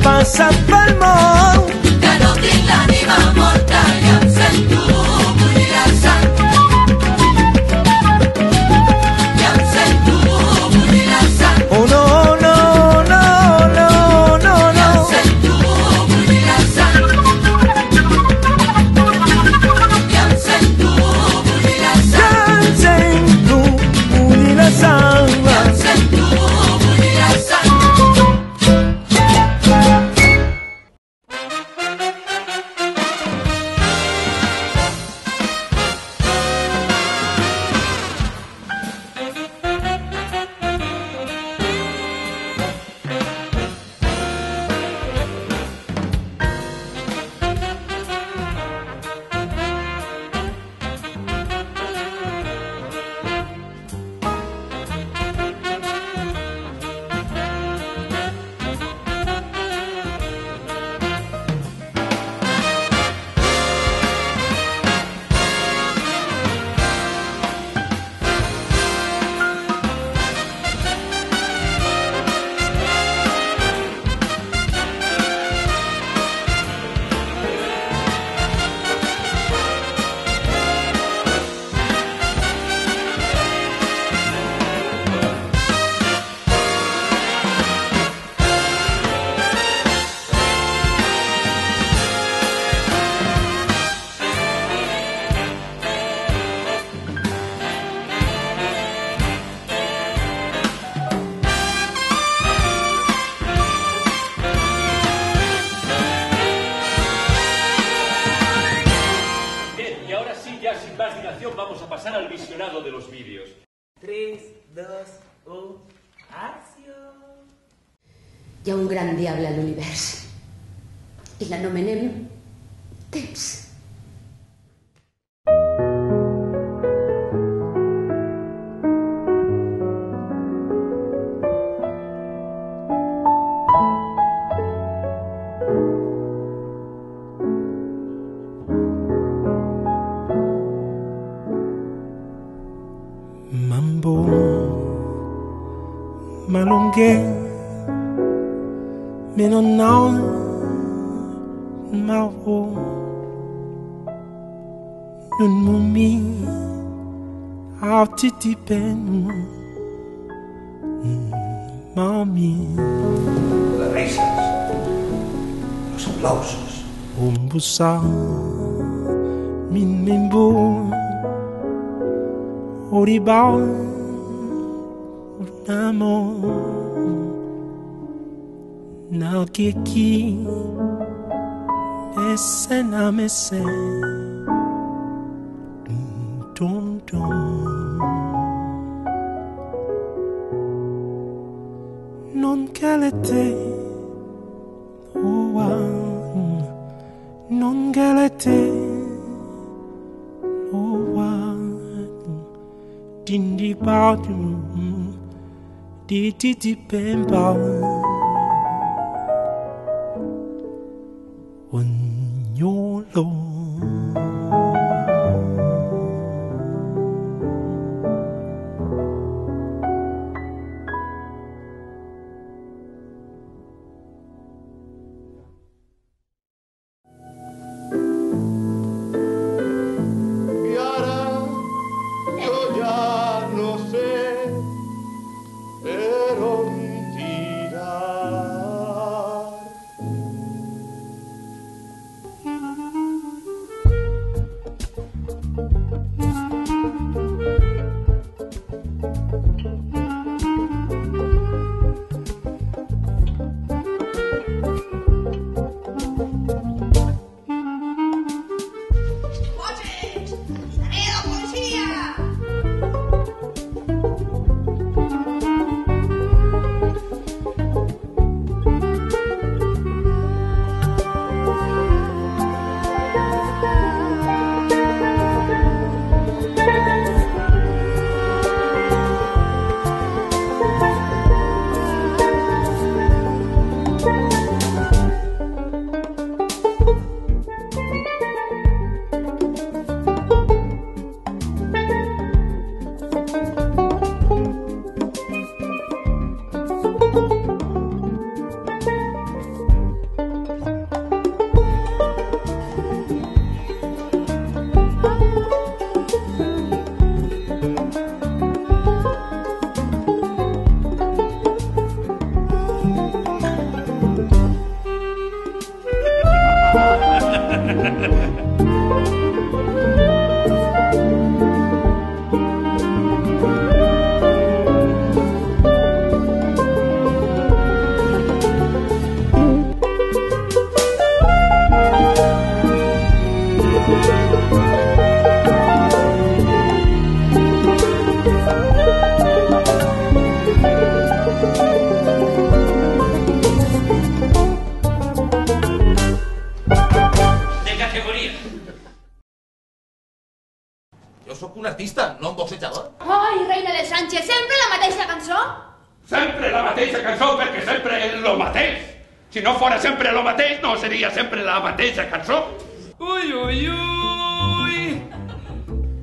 passa pel món. Que no tinc l'ànima morta i em sento bullir la sang. I em sento bullir la sang. Oh no, no, no, no, no, no. I em sento bullir la sang. I em sento bullir la sang. Em sento bullir la sang. I em sento bullir la sang. Vamos a pasar al visionado de los vídeos. 3, 2, 1, acció! Hi ha un gran diable a l'univers i l'anomenem temps. Mambo malungue me non mavo nun mumi autiti pen mami Las risas, los aplausos. umbusa min bu oribao namo na kiki esena mese dum dum non calete oa non calete oa dindi badu di pemba Unyolo Y ahora yo ya no sé, pero tirar. Jo sóc un artista, no un boxejador. Ai, reina de Sánchez, sempre la mateixa cançó? Sempre la mateixa cançó perquè sempre és lo mateix. Si no fora sempre lo mateix, no seria sempre la mateixa cançó. Uy, uy, uy.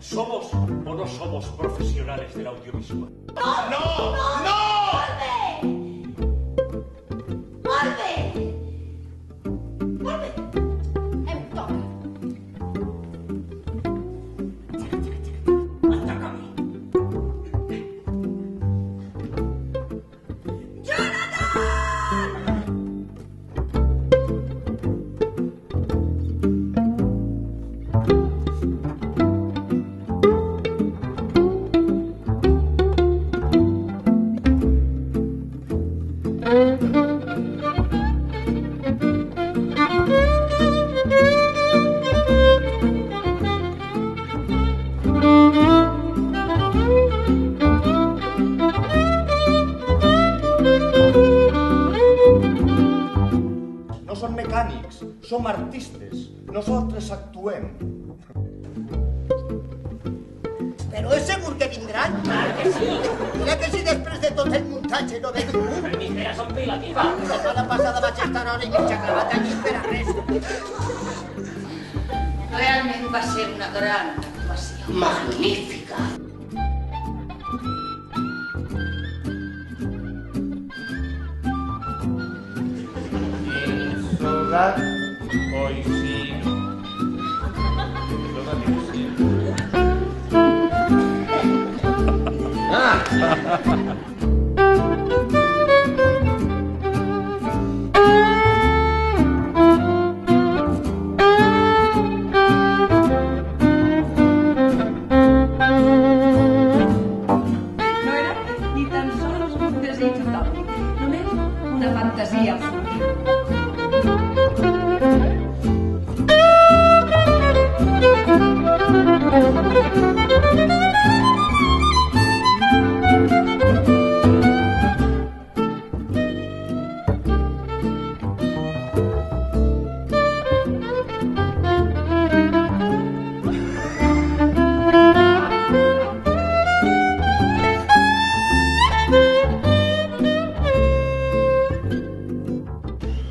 ¿Somos o no somos profesionales del audiovisual? No! No! Molt bé! Molt bé! Em toca. Em toca a mi. No som mecànics, som artistes. Nosaltres actuem. Però és segur que vindran? Clar que sí. Mira que si després de tot el muntatge no ve ningú. Per mis veres són pilativa. La setmana passada vaig estar hora i mitja clavat allí per a res. Realment va ser una gran actuació. Magnífica. Sogat, hoy sí. Sogat, hoy sí. No era ni tan sols un desig utòpic, només una fantasia absurda.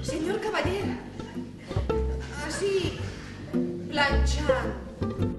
Senyor cavaller, així, planxant.